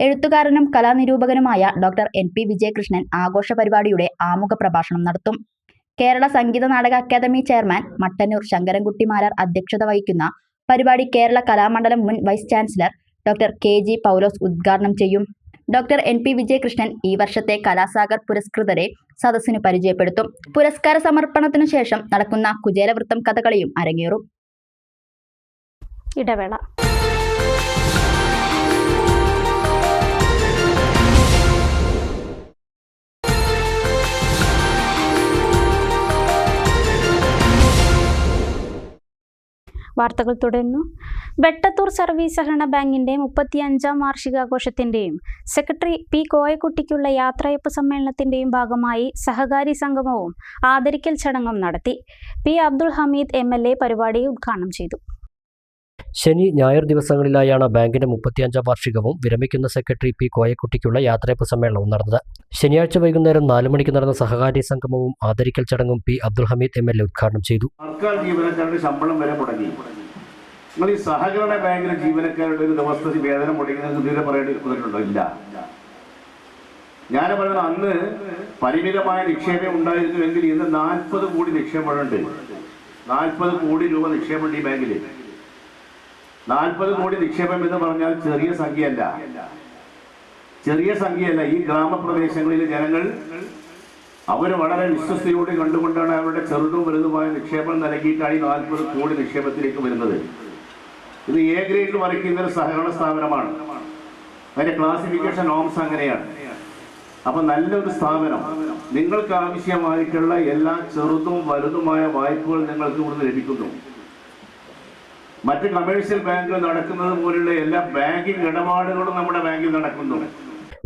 എഴുത്തുകാരനും കലാനിരൂപകനുമായ ഡോക്ടർ NP വിജയകൃഷ്ണൻ ആഘോഷ പരിപാടിയുടെ ആമുഖ പ്രഭാഷണം നടത്തും. കേരള സംഗീത നാടക അക്കാദമി ചെയർമാൻ മട്ടന്നൂർ ശങ്കരൻകുട്ടി മാരാർ അധ്യക്ഷത വഹിക്കുന്ന പരിപാടി കേരള കലാമണ്ഡലം മുൻ വൈസ് ചാൻസലർ ഡോക്ടർ KG പൗലോസ് ഉദ്ഘാടനം ചെയ്യും. ഡോക്ടർ NP വിജയകൃഷ്ണൻ ഈ വർഷത്തെ കലാസാഗർ പുരസ്കൃതരെ സദസ്സിന് പരിചയപ്പെടുത്തും. പുരസ്കാര സമർപ്പണത്തിനു ശേഷം നടക്കുന്ന കുചേലവൃത്തം കഥകളിയും അരങ്ങേറും. ഇടവേള. വാർത്തകൾ തുടരുന്നു. വെട്ടത്തൂർ സർവീസ് സഹകരണ ബാങ്കിന്റെ 35ാം വാർഷികാഘോഷത്തിന്റെയും സെക്രട്ടറി P കോയക്കുട്ടിക്കുള്ള യാത്രയപ്പ് സമ്മേളനത്തിന്റെയും ഭാഗമായി സഹകാരി സംഗമവും ആദരിക്കൽ ചടങ്ങും നടത്തി. P അബ്ദുൽ ഹമീദ് MLA പരിപാടി ഉദ്ഘാടനം ചെയ്തു. ശനി, ഞായർ ദിവസങ്ങളിലായാണ് ബാങ്കിന്റെ 35ാം വാർഷികവും വിരമിക്കുന്ന സെക്രട്ടറി P കോയക്കുട്ടിക്കുള്ള യാത്രയപ്പ് സമ്മേളനവും നടന്നത്. ശനിയാഴ്ച വൈകുന്നേരം 4 മണിക്ക് നടന്ന സഹകാരി സംഗമവും ആദരിക്കൽ ചടങ്ങും P അബ്ദുൽ ഹമീദ് MLA ഉദ്ഘാടനം ചെയ്തു. സർക്കാർ ജീവനക്കാരുടെ ശമ്പളം വരെ മുടങ്ങി. നിങ്ങൾ ഈ സഹകരണ ബാങ്കിലെ ജീവനക്കാരുടെ ഒരു ദിവസത്തെ വേതനം മുടങ്ങുന്നത് തീരെ പറയേണ്ടിട്ടുണ്ടോ? ഇല്ല. ഞാൻ പറയുന്നത് അന്ന് പരിമിതമായ നിക്ഷേപം ഉണ്ടായിരുന്നുവെങ്കിൽ ഇന്ന് 40 കോടി നിക്ഷേപമുണ്ട്. 40 കോടി രൂപ നിക്ഷേപമുണ്ട് ഈ ബാങ്കിൽ. 40 കോടി നിക്ഷേപം എന്ന് പറഞ്ഞാൽ ചെറിയ സംഖ്യയല്ല. ഈ ഗ്രാമപ്രദേശങ്ങളിലെ ജനങ്ങൾ അവർ വളരെ വിശ്വസ്തയോടെ കണ്ടുകൊണ്ടാണ് അവരുടെ ചെറുതും വലുതുമായ നിക്ഷേപം നൽകിയിട്ടാണ് ഈ 40 കോടി നിക്ഷേപത്തിലേക്ക് വരുന്നത്. ഇത് A ഗ്രേഡിൽ വരയ്ക്കുന്ന ഒരു സഹകരണ സ്ഥാപനമാണ്. അതിന്റെ ക്ലാസിഫിക്കേഷൻ നോംസ് അങ്ങനെയാണ്. അപ്പൊ നല്ലൊരു സ്ഥാപനം, നിങ്ങൾക്ക് ആവശ്യമായിട്ടുള്ള എല്ലാ ചെറുതും വലുതുമായ വായ്പകൾ നിങ്ങൾക്ക് ഇവിടുന്ന് ലഭിക്കുന്നു. മറ്റ് കമേഴ്ഷ്യൽ ബാങ്കുകൾ നടക്കുന്നത് പോലുള്ള എല്ലാ ബാങ്കിങ് ഇടപാടുകളും നമ്മുടെ ബാങ്കിൽ നടക്കുന്നു.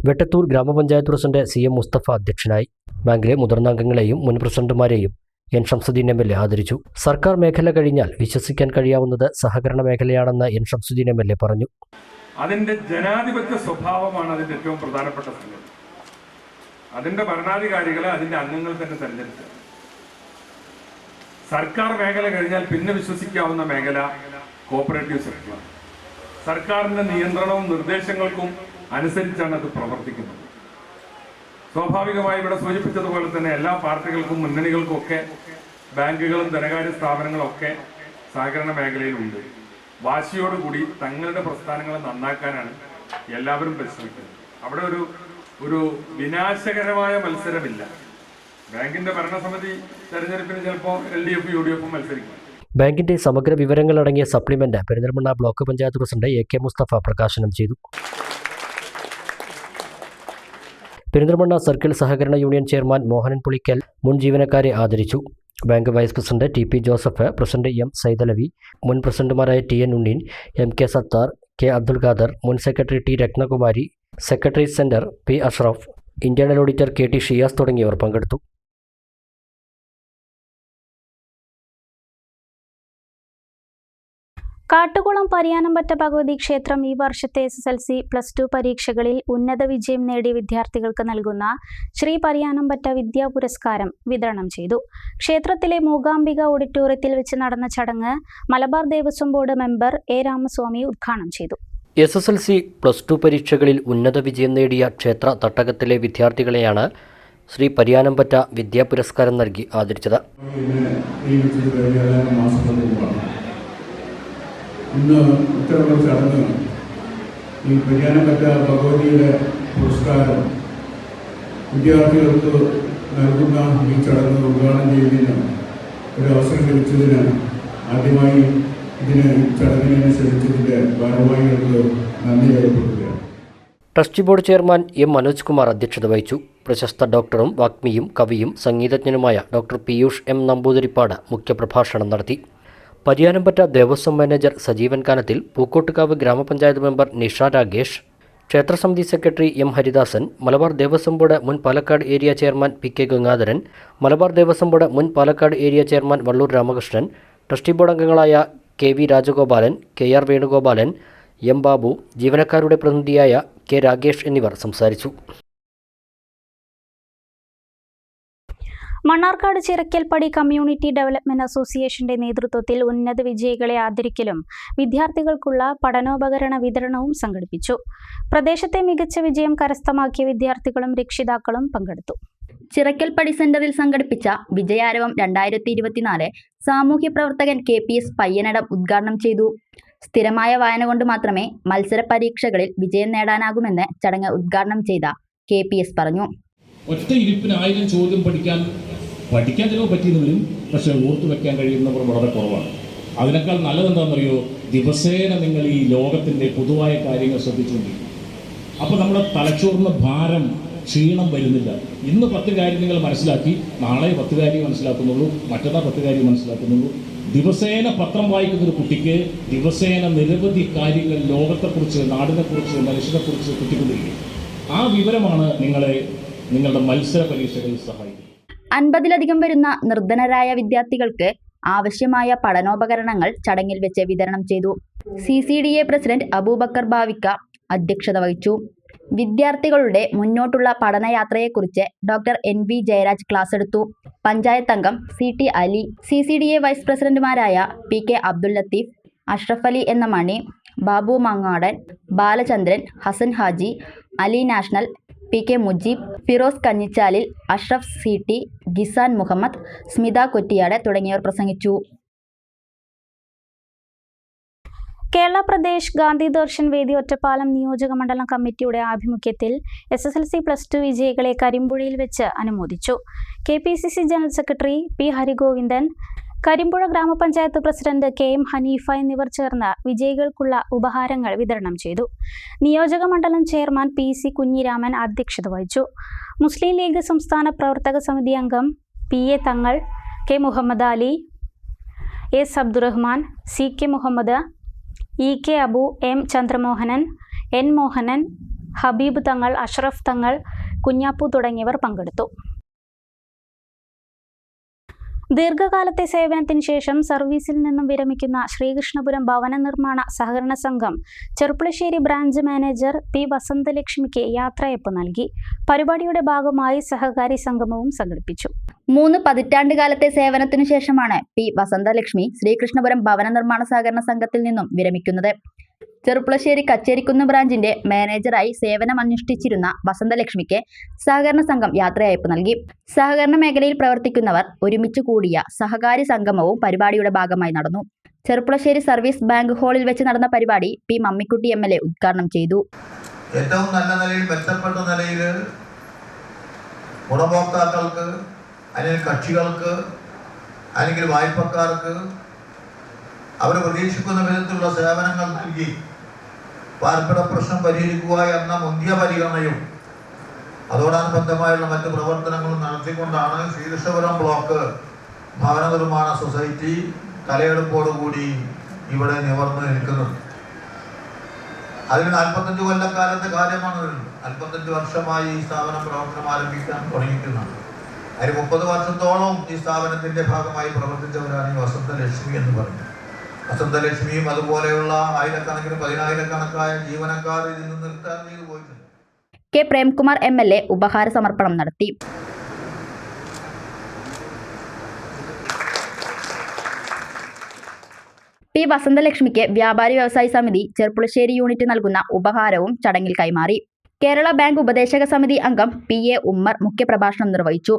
വെട്ടത്തൂർ ഗ്രാമപഞ്ചായത്ത് പ്രസിഡന്റ് CM മുസ്തഫ അധ്യക്ഷനായി. ബാങ്കിലെ മുതിർന്ന അംഗങ്ങളെയും മുൻ പ്രസിഡന്റുമാരെയും N ഷംസുദ്ദീൻ MLA ആദരിച്ചു. സർക്കാർ മേഖല കഴിഞ്ഞാൽ വിശ്വസിക്കാൻ കഴിയാവുന്നത് സഹകരണ മേഖലയാണെന്ന് N ഷംസുദ്ദീൻ MLA പറഞ്ഞു. അതിന്റെ ജനാധിപത്യ സ്വഭാവമാണ് അതിന്റെ ഏറ്റവും പ്രധാനപ്പെട്ട സംഗതി. അതിന്റെ ഭരണാധികാരികളെ അതിന്റെ അംഗങ്ങൾ തന്നെ തെരഞ്ഞെടുക്കുക. സർക്കാർ മേഖല കഴിഞ്ഞാൽ പിന്നെ വിശ്വസിക്കാവുന്ന മേഖല കോപ്പറേറ്റീവ് സെക്ടറാണ്. സർക്കാരിന്റെ നിയന്ത്രണവും നിർദ്ദേശങ്ങൾക്കും അനുസരിച്ചാണ് അത് പ്രവർത്തിക്കുന്നത്. സ്വാഭാവികമായി ഇവിടെ സൂചിപ്പിച്ചതുപോലെ തന്നെ എല്ലാ പാർട്ടികൾക്കും മുന്നണികൾക്കും ഒക്കെ ബാങ്കുകളും ധനകാര്യ സ്ഥാപനങ്ങളും ഒക്കെ സഹകരണ മേഖലയിലുണ്ട്. വാശിയോടുകൂടി തങ്ങളുടെ പ്രസ്ഥാനങ്ങളെ നന്നാക്കാനാണ് എല്ലാവരും പരിശ്രമിക്കുന്നത്. അവിടെ ഒരു വിനാശകരമായ മത്സരമില്ല. ബാങ്കിന്റെ ഭരണസമിതി തെരഞ്ഞെടുപ്പിന് ചിലപ്പോൾ LDF UDF മത്സരിക്കും. ബാങ്കിന്റെ സമഗ്ര വിവരങ്ങളടങ്ങിയ supplement Perinthalmanna block panchayat president AK Musthafa പ്രകാശനം ചെയ്തു. പെരിന്തൽമണ്ണ സർക്കിൾ സഹകരണ യൂണിയൻ ചെയർമാൻ മോഹനൻ പുളിക്കൽ മുൻ ജീവനക്കാരെ ആദരിച്ചു. Bank vice president TP Joseph, president M Saidalavi, മുൻ പ്രസിഡന്റുമാരായ TN Unneen, MK Sattar, K Abdul Khader, മുൻ secretary T Ratnakumari, secretary centre P Ashraf, internal auditor KT Shiyas തുടങ്ങിയവർ പങ്കെടുത്തു. കാട്ടുകുളം പരിയാനംപറ്റ ഭഗവതി ക്ഷേത്രം ഈ വർഷത്തെ SSLC+2 പരീക്ഷകളിൽ ഉന്നത വിജയം നേടിയ വിദ്യാർത്ഥികൾക്ക് നൽകുന്ന ശ്രീ പരിയാനംപറ്റ വിദ്യാ പുരസ്കാരം വിതരണം ചെയ്തു. ക്ഷേത്രത്തിലെ മൂകാംബിക ഓഡിറ്റോറിയത്തിൽ വെച്ച് നടന്ന ചടങ്ങ് Malabar Devaswom board member A Ramaswamy ഉദ്ഘാടനം ചെയ്തു. SSLC+2 പരീക്ഷകളിൽ ഉന്നത വിജയം നേടിയ ക്ഷേത്ര തട്ടകത്തിലെ വിദ്യാർത്ഥികളെയാണ് ശ്രീ പരിയാനംപറ്റ വിദ്യാ പുരസ്കാരം നൽകി ആദരിച്ചത്. ഇന്ന് ഇത്തരമുള്ള ചടങ്ങ് ഈ പരിയാനംപറ്റ ഭഗവതിയുടെ പുരസ്കാരം വിദ്യാർത്ഥികൾക്ക് നൽകുന്ന ഈ ചടങ്ങ് ഉദ്ഘാടനം ചെയ്യുന്നതിന് ഒരു അവസരം ലഭിച്ചതിന് ആദ്യമായി ഇതിന് ചടങ്ങിനെ ക്ഷണിച്ചതിൻ്റെ ഭാരവാഹികൾക്ക് നന്ദി രേഖപ്പെടുത്തുകയാണ്. Trustee board chairman M Manoj Kumar അധ്യക്ഷത വഹിച്ചു. പ്രശസ്ത ഡോക്ടറും വാഗ്മിയും കവിയും സംഗീതജ്ഞനുമായ ഡോക്ടർ പീയൂഷ് എം നമ്പൂതിരിപ്പാട് മുഖ്യപ്രഭാഷണം നടത്തി. പരിയാനംപറ്റ ദേവസ്വം മാനേജർ സജീവൻ കാനത്തിൽ, പൂക്കോട്ടുകാവ് ഗ്രാമപഞ്ചായത്ത് മെമ്പർ നിഷ രാഗേഷ്, ക്ഷേത്രസമിതി secretary M Haridasan, Malabar Devaswom board മുൻ Palakkad area chairman P K Gangadharan, Malabar Devaswom board മുൻ Palakkad area chairman Valloor Ramakrishnan, trustee board അംഗങ്ങളായ K V Rajagopalan, K R Venugopalan, M Babu, ജീവനക്കാരുടെ പ്രതിനിധിയായ കെ രാഗേഷ് എന്നിവർ സംസാരിച്ചു. മണ്ണാർക്കാട് ചിറക്കൽപ്പടി കമ്മ്യൂണിറ്റി ഡെവലപ്മെന്റ് അസോസിയേഷന്റെ നേതൃത്വത്തിൽ ഉന്നത വിജയികളെ ആദരിക്കലും വിദ്യാർത്ഥികൾക്കുള്ള പഠനോപകരണ വിതരണവും സംഘടിപ്പിച്ചു. പ്രദേശത്തെ മികച്ച വിജയം കരസ്ഥമാക്കിയ വിദ്യാർത്ഥികളും രക്ഷിതാക്കളും പങ്കെടുത്തു. ചിറക്കൽപ്പടി സെന്ററിൽ സംഘടിപ്പിച്ച വിജയാരവം 2024 സാമൂഹ്യ പ്രവർത്തകൻ KPS പയ്യനടം ഉദ്ഘാടനം ചെയ്തു. സ്ഥിരമായ വായന കൊണ്ട് മാത്രമേ മത്സര പരീക്ഷകളിൽ വിജയം നേടാനാകുമെന്ന് ചടങ്ങ് ഉദ്ഘാടനം ചെയ്ത KPS പറഞ്ഞു. ഒറ്റ ഇരിപ്പിന് 1000 ചോദ്യം പഠിക്കാൻ ചിലവ് പറ്റിയെങ്കിലും പക്ഷെ ഓർത്തു വെക്കാൻ കഴിയുന്നവർ വളരെ കുറവാണ്. അതിനേക്കാൾ നല്ലതെന്താണെന്നറിയോ, ദിവസേന നിങ്ങൾ ഈ ലോകത്തിൻ്റെ പൊതുവായ കാര്യങ്ങൾ ശ്രദ്ധിച്ചുകൊണ്ടിരിക്കും. അപ്പോൾ നമ്മുടെ തലച്ചോറിന് ഭാരം, ക്ഷീണം വരുന്നില്ല. ഇന്ന് 10 കാര്യം നിങ്ങൾ മനസ്സിലാക്കി, നാളെ 10 കാര്യം മനസ്സിലാക്കുന്നുള്ളൂ, മറ്റന്നാൾ 10 കാര്യം മനസ്സിലാക്കുന്നുള്ളൂ. ദിവസേന പത്രം വായിക്കുന്ന ഒരു കുട്ടിക്ക് ദിവസേന നിരവധി കാര്യങ്ങൾ ലോകത്തെക്കുറിച്ച്, നാടിനെക്കുറിച്ച്, മനുഷ്യനെക്കുറിച്ച് കിട്ടിക്കൊണ്ടിരിക്കും. ആ വിവരമാണ് നിങ്ങളുടെ മത്സര പരീക്ഷകളിൽ സഹായിക്കുന്നത്. 50-ലധികം വരുന്ന നിർധനരായ വിദ്യാർത്ഥികൾക്ക് ആവശ്യമായ പഠനോപകരണങ്ങൾ ചടങ്ങിൽ വെച്ച് വിതരണം ചെയ്തു. CCDA പ്രസിഡന്റ് അബൂബക്കർ ബാവിക്ക അധ്യക്ഷത വഹിച്ചു. വിദ്യാർത്ഥികളുടെ മുന്നോട്ടുള്ള പഠനയാത്രയെക്കുറിച്ച് ഡോക്ടർ NV ജയരാജ് ക്ലാസ് എടുത്തു. പഞ്ചായത്ത് അംഗം CT അലി, CCDA വൈസ് പ്രസിഡന്റുമാരായ PK അബ്ദുൽ ലത്തീഫ്, അഷ്റഫ് അലി എന്ന Mani, Babu Mangadan, Balachandran, Hassan Haji, Ali national, PK Mujeeb, Firoz Kanjichalil, Ashraf CT, Gisan Muhammad, Smitha Kottiyad തുടങ്ങിയവർ പ്രസംഗിച്ചു. കേരള പ്രദേശ് ഗാന്ധി ദർശൻ വേദി ഒറ്റപ്പാലം നിയോജക മണ്ഡലം കമ്മിറ്റിയുടെ ആഭിമുഖ്യത്തിൽ SSLC+2 വിജയികളെ കരിമ്പുഴയിൽ വെച്ച് അനുമോദിച്ചു. KPCC general secretary P Harigovindan, Karimpuzha ഗ്രാമപഞ്ചായത്ത് പ്രസിഡന്റ് KM ഹനീഫ എന്നിവർ ചേർന്ന് വിജയികൾക്കുള്ള ഉപഹാരങ്ങൾ വിതരണം ചെയ്തു. നിയോജക മണ്ഡലം ചെയർമാൻ PC കുഞ്ഞിരാമൻ അധ്യക്ഷത വഹിച്ചു. മുസ്ലിം ലീഗ് സംസ്ഥാന പ്രവർത്തക സമിതി അംഗം PA തങ്ങൾ, K Muhammad Ali, S Abdurahman, CK Muhammad, EK Abu, M Chandramohanan, N Mohanan, Habib തങ്ങൾ, അഷ്റഫ് തങ്ങൾ, കുഞ്ഞാപ്പു തുടങ്ങിയവർ പങ്കെടുത്തു. ദീർഘകാലത്തെ സേവനത്തിന് ശേഷം സർവീസിൽ നിന്നും വിരമിക്കുന്ന ശ്രീകൃഷ്ണപുരം ഭവന നിർമ്മാണ സഹകരണ സംഘം ചെറുപ്പുളശ്ശേരി ബ്രാഞ്ച് മാനേജർ P വസന്തലക്ഷ്മിക്ക് യാത്രയയപ്പ് നൽകി. പരിപാടിയുടെ ഭാഗമായി സഹകാരി സംഗമവും സംഘടിപ്പിച്ചു. 3 പതിറ്റാണ്ടുകാലത്തെ സേവനത്തിനു ശേഷമാണ് P വസന്തലക്ഷ്മി ശ്രീകൃഷ്ണപുരം ഭവന നിർമ്മാണ സഹകരണ സംഘത്തിൽ നിന്നും വിരമിക്കുന്നത്. ചെറുപ്പുളശ്ശേരി കച്ചേരിക്കുന്ന് ബ്രാഞ്ചിന്റെ മാനേജറായി സേവനമനുഷ്ഠിച്ചിരുന്ന വസന്തലക്ഷ്മിക്ക് സഹകരണ സംഘം യാത്രയയപ്പ് നൽകി. സഹകരണ മേഖലയിൽ പ്രവർത്തിക്കുന്നവർ ഒരുമിച്ച് കൂടിയ സഹകാരി സംഗമവും പരിപാടിയുടെ ഭാഗമായി നടന്നു. ചെറുപ്പുളശ്ശേരി സർവീസ് ബാങ്ക് ഹാളിൽ വെച്ച് നടന്ന പരിപാടി P മമ്മിക്കുട്ടി MLA ഉദ്ഘാടനം ചെയ്തു. ഏറ്റവും നല്ല നിലയിൽ, മെച്ചപ്പെട്ട നിലയിൽ ഗുണഭോക്താക്കൾക്ക്, അല്ലെങ്കിൽ കക്ഷികൾക്ക്, അല്ലെങ്കിൽ വായ്പക്കാർക്ക് അവർ പ്രതീക്ഷിക്കുന്ന വിധത്തിലുള്ള സേവനങ്ങൾ നൽകി പാർപ്പിട പ്രശ്നം പരിഹരിക്കുക എന്ന മുന്തിയ പരിഗണനയും അതോടനുബന്ധമായുള്ള മറ്റ് പ്രവർത്തനങ്ങളും നടത്തിക്കൊണ്ടാണ് ശ്രീകൃഷ്ണപുരം ബ്ലോക്ക് ഭവന നിർമ്മാണ സൊസൈറ്റി തലയെടുപ്പോടുകൂടി ഇവിടെ നിവർന്നു നിൽക്കുന്നത്. അതിന് 45 കൊല്ലക്കാലത്തെ കാര്യമാണ്. 45 വർഷമായി ഈ സ്ഥാപനം പ്രവർത്തനം ആരംഭിക്കാൻ തുടങ്ങിയിരിക്കുന്നത്. അതിന് 30 വർഷത്തോളം ഈ സ്ഥാപനത്തിന്റെ ഭാഗമായി പ്രവർത്തിച്ചവരാണ് ഈ വസന്തലക്ഷ്മി എന്ന് പറയുന്നത്. വസന്തലക്ഷ്മിയും അതുപോലെയുള്ള ആയിരക്കണക്കിന് 10,000-കണക്കായ ജീവനക്കാർ ഇതിൽ നിന്ന് നിർത്താൻ ചെയ്തു പോയിട്ടുണ്ട്. K പ്രേംകുമാർ MLA ഉപഹാര സമർപ്പണം നടത്തി. P വസന്തലക്ഷ്മിക്ക് വ്യാപാരി വ്യവസായി സമിതി ചെറുപ്പുളശ്ശേരി യൂണിറ്റ് നൽകുന്ന ഉപഹാരവും ചടങ്ങിൽ കൈമാറി. കേരള ബാങ്ക് ഉപദേശക സമിതി അംഗം PA ഉമ്മർ മുഖ്യപ്രഭാഷണം നിർവഹിച്ചു.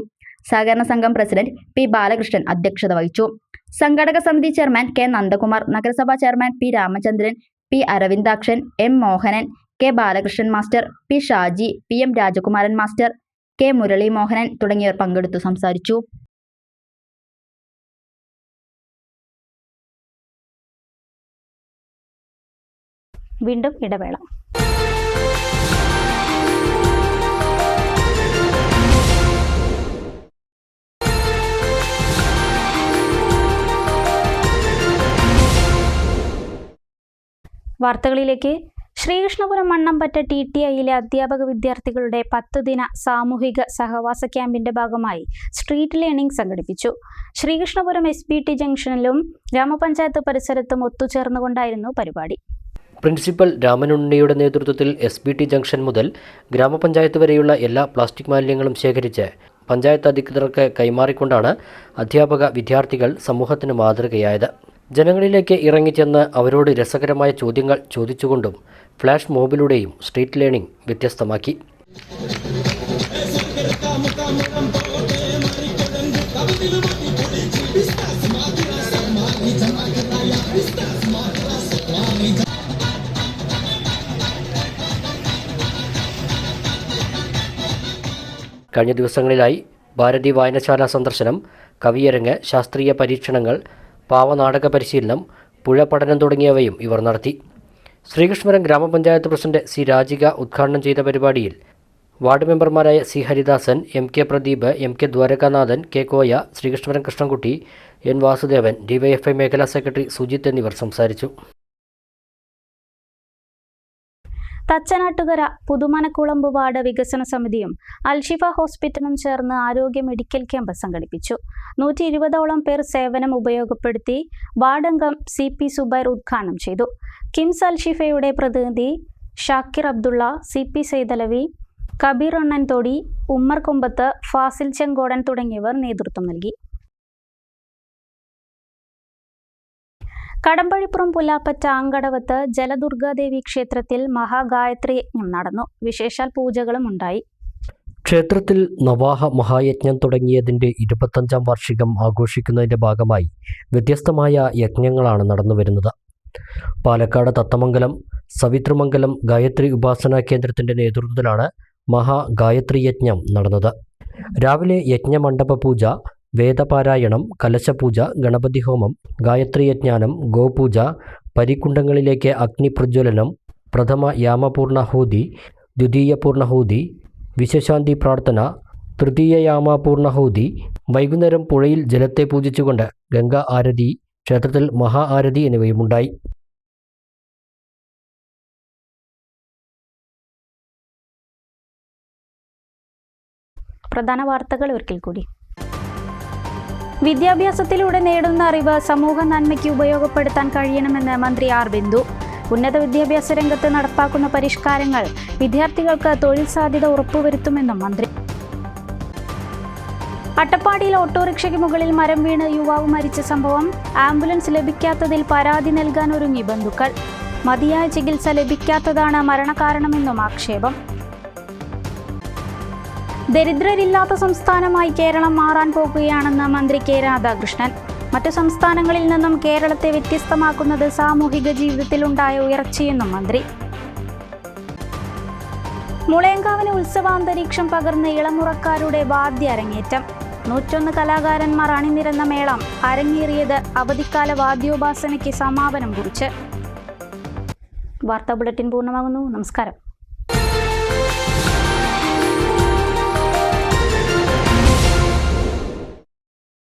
സഹകരണ സംഘം പ്രസിഡന്റ് P ബാലകൃഷ്ണൻ അധ്യക്ഷത വഹിച്ചു. സംഘാടക സമിതി ചെയർമാൻ K നന്ദകുമാർ, നഗരസഭാ chairman P Ramachandran, P Aravindakshan, M Mohanan, K Balakrishnan master, P Shaji, P M രാജകുമാരൻ മാസ്റ്റർ, കെ മുരളി മോഹനൻ തുടങ്ങിയവർ പങ്കെടുത്തു സംസാരിച്ചു. വീണ്ടും ഇടവേള. വാർത്തകളിലേക്ക്. ശ്രീകൃഷ്ണപുരം മണ്ണമ്പറ്റ TTIയിലെ അധ്യാപക വിദ്യാർത്ഥികളുടെ 10 ദിന സാമൂഹിക സഹവാസ ക്യാമ്പിന്റെ ഭാഗമായി സ്ട്രീറ്റ് ലേണിംഗ് സംഘടിപ്പിച്ചു. ശ്രീകൃഷ്ണപുരം SBT ജംഗ്ഷനിലും ഗ്രാമപഞ്ചായത്ത് പരിസരത്തും ഒത്തുചേർന്നുകൊണ്ടായിരുന്നു പരിപാടി. പ്രിൻസിപ്പൽ രാമനുണ്ണിയുടെ നേതൃത്വത്തിൽ SBT ജംഗ്ഷൻ മുതൽ ഗ്രാമപഞ്ചായത്ത് വരെയുള്ള എല്ലാ പ്ലാസ്റ്റിക് മാലിന്യങ്ങളും ശേഖരിച്ച് പഞ്ചായത്ത് അധികൃതർക്ക് കൈമാറിക്കൊണ്ടാണ് അധ്യാപക വിദ്യാർത്ഥികൾ സമൂഹത്തിന് മാതൃകയായത്. ജനങ്ങളിലേക്ക് ഇറങ്ങിച്ചെന്ന് അവരോട് രസകരമായ ചോദ്യങ്ങൾ ചോദിച്ചുകൊണ്ടും ഫ്ലാഷ് മോബിലൂടെയും സ്ട്രീറ്റ് ലേണിംഗ് വ്യത്യസ്തമാക്കി. കഴിഞ്ഞ ദിവസങ്ങളിലായി ഭാരതി വായനശാല സന്ദർശനം, കവിയരങ്ങ്, ശാസ്ത്രീയ പരീക്ഷണങ്ങൾ, പാവനാടക പരിശീലനം, പുഴ പഠനം തുടങ്ങിയവയും ഇവർ നടത്തി. ശ്രീകൃഷ്ണപുരം ഗ്രാമപഞ്ചായത്ത് പ്രസിഡന്റ് C. രാജിക ഉദ്ഘാടനം ചെയ്ത പരിപാടിയിൽ വാർഡ് മെമ്പർമാരായ C. Haridasan, MK Pradeep, MK Dwarakanathan, K. Koya, Sreekrishnapuram Krishnankutty, N. Vasudevan, DYFI മേഖലാ സെക്രട്ടറി സുജിത്ത് എന്നിവർ സംസാരിച്ചു. തച്ചനാട്ടുകര പുതുമനക്കുളമ്പ് വാർഡ് വികസന സമിതിയും അൽഷിഫ ഹോസ്പിറ്റലും ചേർന്ന് ആരോഗ്യ മെഡിക്കൽ ക്യാമ്പ് സംഘടിപ്പിച്ചു. 120ഓളം പേർ സേവനം ഉപയോഗപ്പെടുത്തി. വാർഡ് അംഗം CP സുബൈർ ഉദ്ഘാടനം ചെയ്തു. കിംസ് അൽഷിഫയുടെ പ്രതിനിധി ഷാക്കിർ അബ്ദുള്ള, CP സൈദലവി, കബീർ അണ്ണൻതോടി, ഉമ്മർ കൊമ്പത്ത്, ഫാസിൽ ചെങ്കോടൻ തുടങ്ങിയവർ നേതൃത്വം നൽകി. കടമ്പഴിപ്പുറം പുല്ലാപ്പറ്റ അങ്കടവത്ത് ജലദുർഗാദേവി ക്ഷേത്രത്തിൽ മഹാഗായത്രി യജ്ഞം നടന്നു. വിശേഷാൽ പൂജകളും ഉണ്ടായി. ക്ഷേത്രത്തിൽ നവാഹ മഹായജ്ഞം തുടങ്ങിയതിൻ്റെ 25ാം വാർഷികം ആഘോഷിക്കുന്നതിൻ്റെ ഭാഗമായി വ്യത്യസ്തമായ യജ്ഞങ്ങളാണ് നടന്നുവരുന്നത്. പാലക്കാട് തത്തമംഗലം സവിതൃമംഗലം ഗായത്രി ഉപാസനാ കേന്ദ്രത്തിൻ്റെ നേതൃത്വത്തിലാണ് മഹാഗായത്രി യജ്ഞം നടന്നത്. രാവിലെ യജ്ഞമണ്ഡപ പൂജ, വേദപാരായണം, കലശപൂജ, ഗണപതി ഹോമം, ഗായത്രി യജ്ഞാനം, ഗോപൂജ, പരിക്കുണ്ടങ്ങളിലേക്ക് അഗ്നിപ്രജ്വലനം, പ്രഥമ യാമപൂർണഹൂതി, ദ്വിതീയ പൂർണഹൂതി, വിശ്വശാന്തി പ്രാർത്ഥന, തൃതീയ യാമപൂർണഹൂതി, വൈകുന്നേരം പുഴയിൽ ജലത്തെ പൂജിച്ചുകൊണ്ട് ഗംഗാ ആരതി, ക്ഷേത്രത്തിൽ മഹാ ആരതി എന്നിവയുമുണ്ടായി. പ്രധാന വാർത്തകൾ ഒരിക്കൽ കൂടി. വിദ്യാഭ്യാസത്തിലൂടെ നേടുന്ന അറിവ് സമൂഹ നന്മയ്ക്ക് ഉപയോഗപ്പെടുത്താൻ കഴിയണമെന്ന് മന്ത്രി R. ബിന്ദു. ഉന്നത വിദ്യാഭ്യാസ രംഗത്ത് നടപ്പാക്കുന്ന പരിഷ്കാരങ്ങൾ വിദ്യാർത്ഥികൾക്ക് തൊഴിൽ സാധ്യത ഉറപ്പുവരുത്തുമെന്നും മന്ത്രി. അട്ടപ്പാടിയിൽ ഓട്ടോറിക്ഷയ്ക്ക് മുകളിൽ മരം വീണ് യുവാവ് മരിച്ച സംഭവം. ആംബുലൻസ് ലഭിക്കാത്തതിൽ പരാതി നൽകാൻ ഒരുങ്ങി ബന്ധുക്കൾ. മതിയായ ചികിത്സ ലഭിക്കാത്തതാണ് മരണകാരണമെന്നും ആക്ഷേപം. ദരിദ്രരില്ലാത്ത സംസ്ഥാനമായി കേരളം മാറാൻ പോകുകയാണെന്ന് മന്ത്രി K. രാധാകൃഷ്ണൻ. മറ്റു സംസ്ഥാനങ്ങളിൽ നിന്നും കേരളത്തെ വ്യത്യസ്തമാക്കുന്നത് സാമൂഹിക ജീവിതത്തിലുണ്ടായ ഉയർച്ചയെന്നും മന്ത്രി. മുളയങ്കാവിന് ഉത്സവാന്തരീക്ഷം പകർന്ന ഇളമുറക്കാരുടെ വാദ്യ അരങ്ങേറ്റം. 101 കലാകാരന്മാർ അണിനിരന്ന മേളം അരങ്ങേറിയത് അവധിക്കാല വാദ്യോപാസനയ്ക്ക് സമാപനം കുറിച്ച്. വാർത്താ ബുള്ളറ്റിൻ പൂർണ്ണമാകുന്നു. നമസ്കാരം.